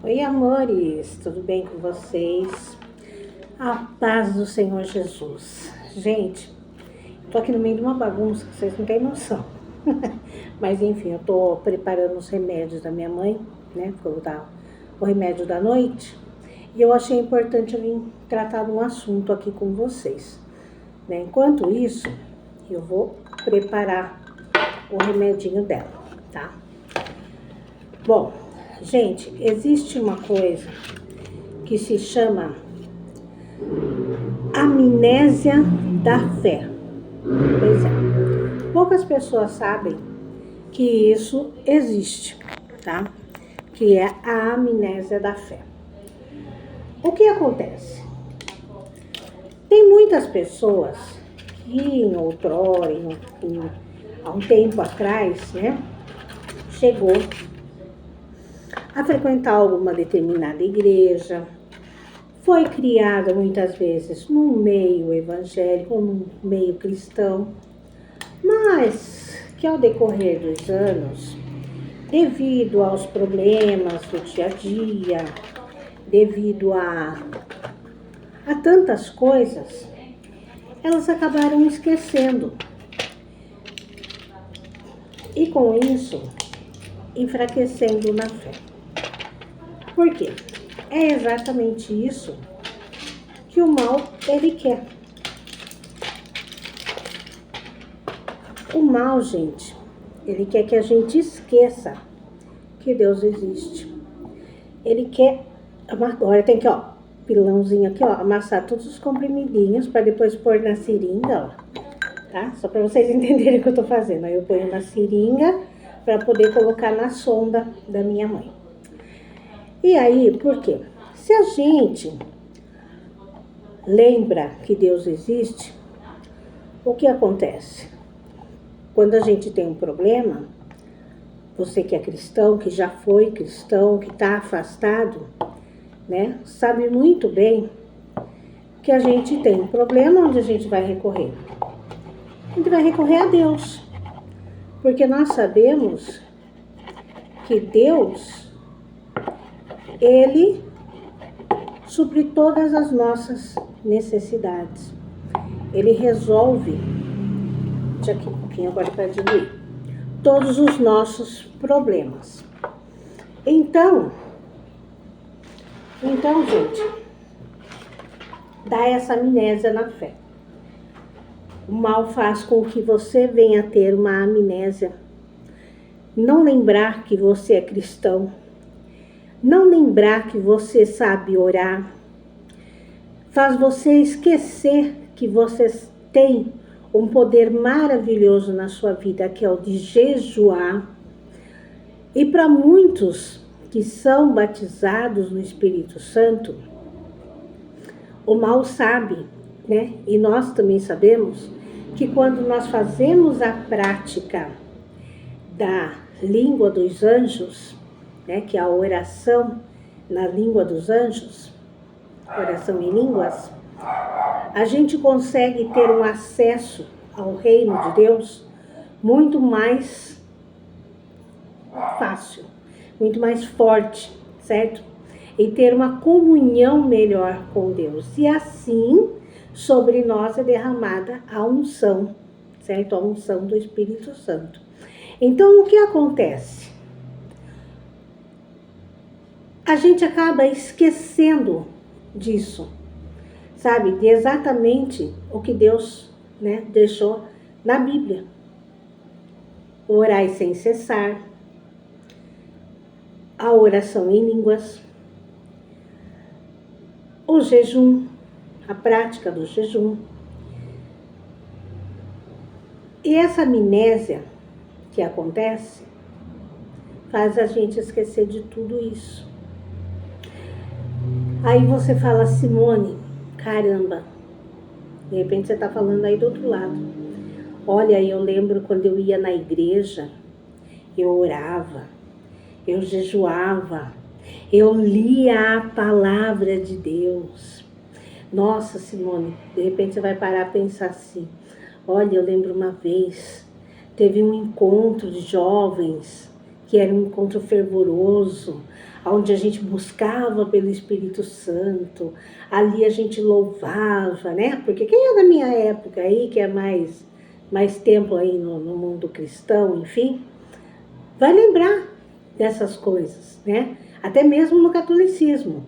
Oi, amores, tudo bem com vocês? A paz do Senhor Jesus. Gente, tô aqui no meio de uma bagunça que vocês não têm noção. Mas enfim, eu tô preparando os remédios da minha mãe, né? Vou dar o remédio da noite. E eu achei importante eu vir tratar de um assunto aqui com vocês, né? Enquanto isso, eu vou preparar o remedinho dela, tá? Bom, gente, existe uma coisa que se chama amnésia da fé. Pois é, poucas pessoas sabem que isso existe, tá? Que é a amnésia da fé. O que acontece? Tem muitas pessoas que em outrora, há um tempo atrás, né, chegou a frequentar alguma determinada igreja, foi criada muitas vezes num meio evangélico, num meio cristão, mas que ao decorrer dos anos, devido aos problemas do dia a dia, devido a tantas coisas, elas acabaram esquecendo. E com isso, enfraquecendo na fé. Por quê? É exatamente isso que o mal, ele quer. O mal, gente, ele quer que a gente esqueça que Deus existe. Ele quer, agora tem que, pilãozinho aqui, amassar todos os comprimidinhos para depois pôr na seringa, tá? Só para vocês entenderem o que eu tô fazendo. Aí eu ponho na seringa para poder colocar na sonda da minha mãe. E aí, por quê? Se a gente lembra que Deus existe, o que acontece? Quando a gente tem um problema, você que é cristão, que já foi cristão, que está afastado, né, sabe muito bem que a gente tem um problema onde a gente vai recorrer. A gente vai recorrer a Deus, porque nós sabemos que Deus, Ele supre todas as nossas necessidades. Ele resolve, deixa aqui um pouquinho agora para diminuir, todos os nossos problemas. Então, gente, dá essa amnésia na fé. O mal faz com que você venha a ter uma amnésia, não lembrar que você é cristão, não lembrar que você sabe orar, faz você esquecer que você tem um poder maravilhoso na sua vida, que é o de jejuar. E para muitos que são batizados no Espírito Santo, o mal sabe, né? E nós também sabemos que quando nós fazemos a prática da língua dos anjos, né, que é a oração na língua dos anjos, oração em línguas, a gente consegue ter um acesso ao reino de Deus muito mais fácil, muito mais forte, certo? E ter uma comunhão melhor com Deus. E assim, sobre nós é derramada a unção, certo? A unção do Espírito Santo. Então, o que acontece? A gente acaba esquecendo disso, sabe? De exatamente o que Deus, né, deixou na Bíblia. Orai sem cessar, a oração em línguas, o jejum, a prática do jejum. E essa amnésia que acontece faz a gente esquecer de tudo isso. Aí você fala, Simone, caramba, de repente você está falando aí do outro lado. Olha, eu lembro quando eu ia na igreja, eu orava, eu jejuava, eu lia a palavra de Deus. Nossa, Simone, de repente você vai parar a pensar assim, olha, eu lembro uma vez, teve um encontro de jovens que era um encontro fervoroso, onde a gente buscava pelo Espírito Santo, ali a gente louvava, né? Porque quem é da minha época aí, que é mais tempo aí no mundo cristão, enfim, vai lembrar dessas coisas, né? Até mesmo no catolicismo,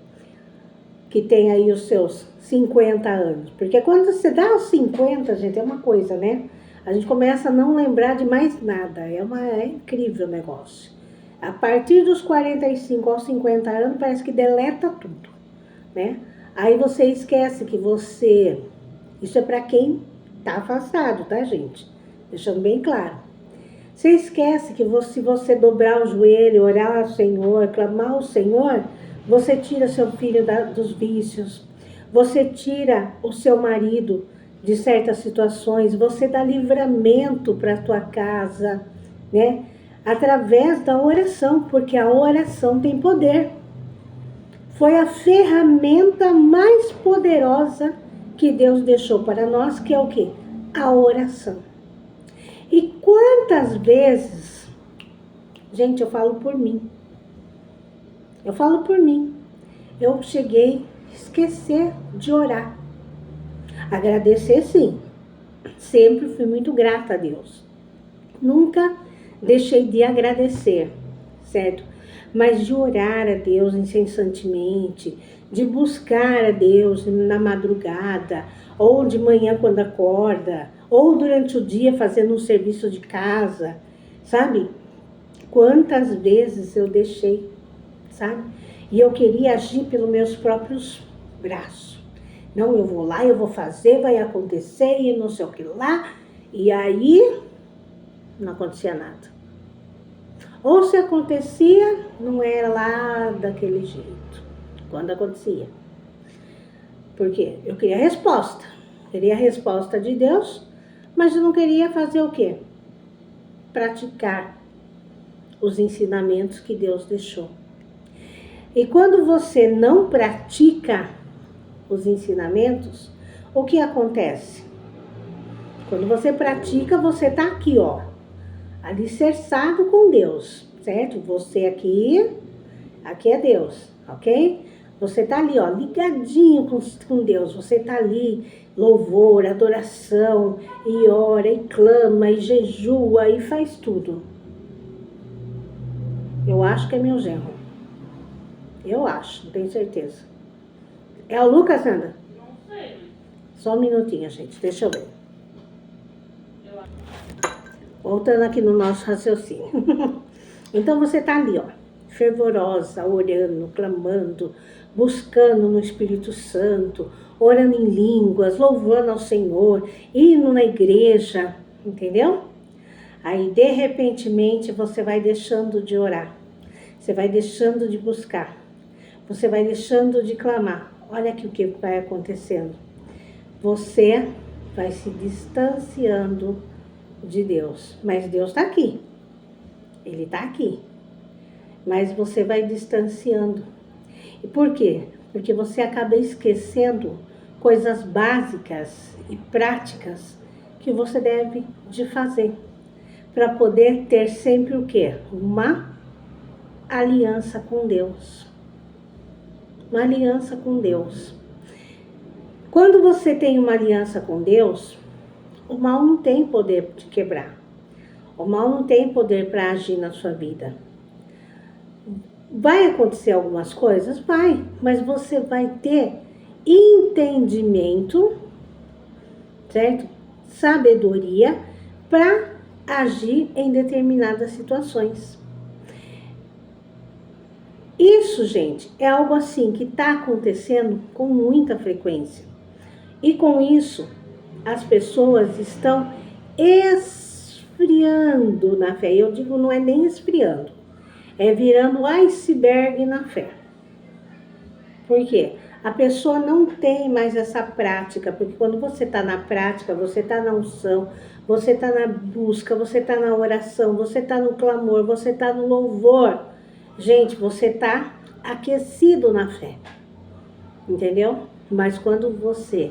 que tem aí os seus 50 anos. Porque quando você dá os 50, gente, é uma coisa, né? A gente começa a não lembrar de mais nada. É incrível o negócio. A partir dos 45 aos 50 anos, parece que deleta tudo, né? Aí você esquece que você... Isso é para quem tá afastado, tá, gente? Deixando bem claro. Você esquece que se você dobrar o joelho, orar ao Senhor, clamar ao Senhor, você tira seu filho dos vícios, você tira o seu marido de certas situações, você dá livramento para a tua casa, né? Através da oração, porque a oração tem poder. Foi a ferramenta mais poderosa que Deus deixou para nós, que é o quê? A oração. E quantas vezes, gente, eu falo por mim. Eu cheguei a esquecer de orar. Agradecer, sim. Sempre fui muito grata a Deus. Nunca deixei de agradecer, certo? Mas de orar a Deus incessantemente, de buscar a Deus na madrugada, ou de manhã quando acorda, ou durante o dia fazendo um serviço de casa, sabe? Quantas vezes eu deixei, sabe? E eu queria agir pelos meus próprios braços. Não, eu vou lá, eu vou fazer, vai acontecer e não sei o que lá. E aí, não acontecia nada. Ou se acontecia, não era lá daquele jeito. Quando acontecia. Por quê? Eu queria a resposta. Queria a resposta de Deus, mas eu não queria fazer o quê? Praticar os ensinamentos que Deus deixou. E quando você não pratica os ensinamentos, o que acontece? Quando você pratica, você tá aqui, ó, alicerçado com Deus, certo? Você aqui é Deus, ok? Você tá ali, ó, ligadinho com Deus. Você tá ali, louvor, adoração, e ora, e clama, e jejua, e faz tudo. Eu acho que é meu genro. Eu acho, não tenho certeza. É o Lucas, Sandra? Não sei. Só um minutinho, gente, deixa eu ver. Voltando aqui no nosso raciocínio. Então você tá ali, ó, fervorosa, orando, clamando, buscando no Espírito Santo, orando em línguas, louvando ao Senhor, indo na igreja, entendeu? Aí, de repentemente, você vai deixando de orar, você vai deixando de buscar, você vai deixando de clamar. Olha aqui o que vai acontecendo. Você vai se distanciando de Deus, mas Deus está aqui. Ele está aqui. Mas você vai distanciando. E por quê? Porque você acaba esquecendo coisas básicas e práticas que você deve de fazer para poder ter sempre o quê? Uma aliança com Deus. Uma aliança com Deus. Quando você tem uma aliança com Deus, o mal não tem poder de quebrar. O mal não tem poder para agir na sua vida. Vai acontecer algumas coisas? Vai, mas você vai ter entendimento, certo? Sabedoria para agir em determinadas situações. Isso, gente, é algo assim que está acontecendo com muita frequência. E com isso, as pessoas estão esfriando na fé. Eu digo, não é nem esfriando, é virando iceberg na fé. Por quê? A pessoa não tem mais essa prática, porque quando você está na prática, você está na unção, você está na busca, você está na oração, você está no clamor, você está no louvor. Gente, você está aquecido na fé, entendeu? Mas quando você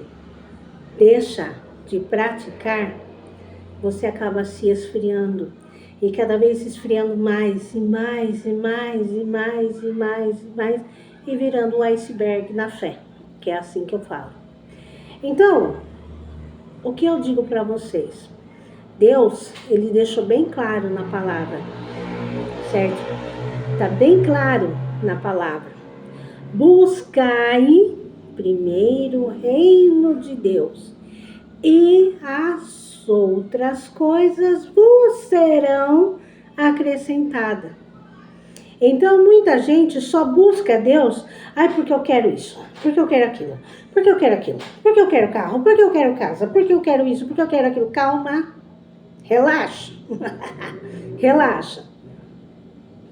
deixa de praticar, você acaba se esfriando. E cada vez se esfriando mais, e mais, e mais, e mais, e mais, e mais, e virando um iceberg na fé, que é assim que eu falo. Então, o que eu digo para vocês? Deus, ele deixou bem claro na palavra, certo? Está bem claro na palavra. Buscai primeiro o reino de Deus e as outras coisas vos serão acrescentadas. Então, muita gente só busca Deus, porque eu quero isso, porque eu quero aquilo, porque eu quero aquilo, porque eu quero carro, porque eu quero casa, porque eu quero isso, porque eu quero aquilo. Calma, relaxa, relaxa,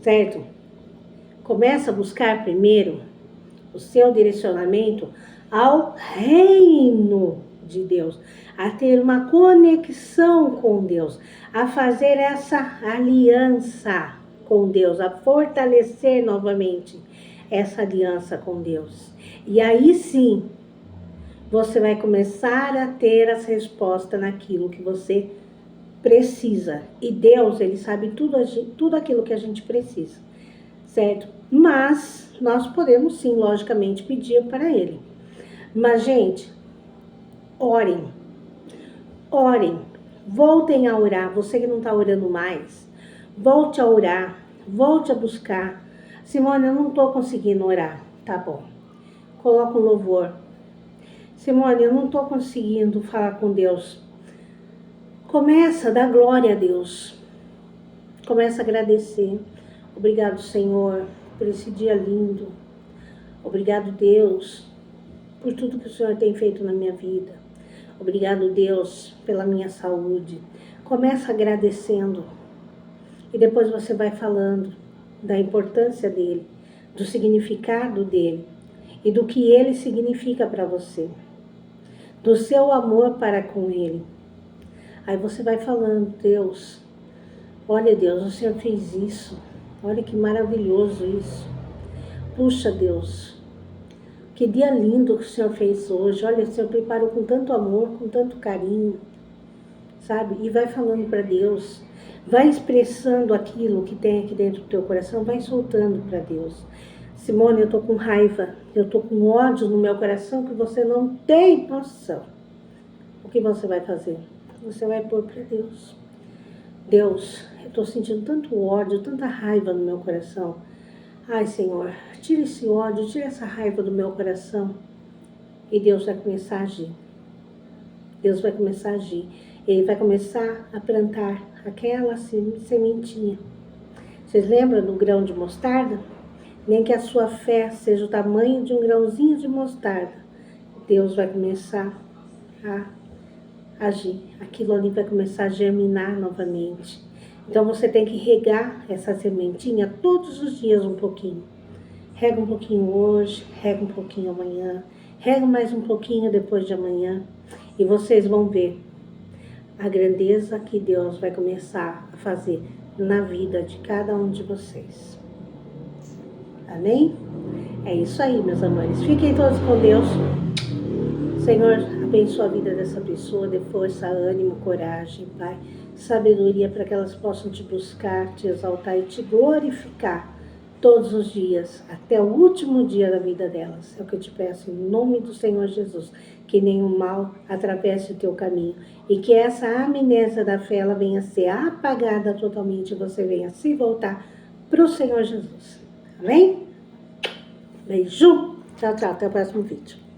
certo? Começa a buscar primeiro o seu direcionamento ao reino de Deus, a ter uma conexão com Deus, a fazer essa aliança com Deus, a fortalecer novamente essa aliança com Deus. E aí sim, você vai começar a ter as respostas naquilo que você precisa. E Deus, ele sabe tudo aquilo que a gente precisa, certo? Mas nós podemos sim, logicamente, pedir para ele. Mas, gente, orem, voltem a orar. Você que não está orando mais, volte a orar, volte a buscar. Simone, eu não estou conseguindo orar. Tá bom, coloca um louvor. Simone, eu não estou conseguindo falar com Deus. Começa a dar glória a Deus. Começa a agradecer. Obrigado, Senhor, por esse dia lindo. Obrigado, Deus, por tudo que o Senhor tem feito na minha vida. Obrigado, Deus, pela minha saúde. Começa agradecendo. E depois você vai falando da importância dele, do significado dele e do que ele significa para você, do seu amor para com ele. Aí você vai falando, Deus, olha Deus, o Senhor fez isso, olha que maravilhoso isso. Puxa Deus, que dia lindo que o Senhor fez hoje, olha, o Senhor preparou com tanto amor, com tanto carinho, sabe? E vai falando para Deus, vai expressando aquilo que tem aqui dentro do teu coração, vai soltando para Deus. Simone, eu tô com raiva, eu tô com ódio no meu coração que você não tem noção. O que você vai fazer? Você vai pôr para Deus. Deus, eu tô sentindo tanto ódio, tanta raiva no meu coração. Ai, Senhor, tira esse ódio, tira essa raiva do meu coração. E Deus vai começar a agir. Deus vai começar a agir. Ele vai começar a plantar aquela sementinha. Vocês lembram do grão de mostarda? Nem que a sua fé seja o tamanho de um grãozinho de mostarda. Deus vai começar a agir. Aquilo ali vai começar a germinar novamente. Então você tem que regar essa sementinha todos os dias um pouquinho. Rega um pouquinho hoje, rega um pouquinho amanhã, rega mais um pouquinho depois de amanhã. E vocês vão ver a grandeza que Deus vai começar a fazer na vida de cada um de vocês. Amém? É isso aí, meus amores. Fiquem todos com Deus. Senhor, abençoa a vida dessa pessoa, dê força, ânimo, coragem, Pai. Sabedoria para que elas possam te buscar, te exaltar e te glorificar todos os dias, até o último dia da vida delas. É o que eu te peço em nome do Senhor Jesus, que nenhum mal atravesse o teu caminho e que essa amnésia da fé ela venha a ser apagada totalmente e você venha se voltar para o Senhor Jesus. Amém? Beijo! Tchau, tchau. Até o próximo vídeo.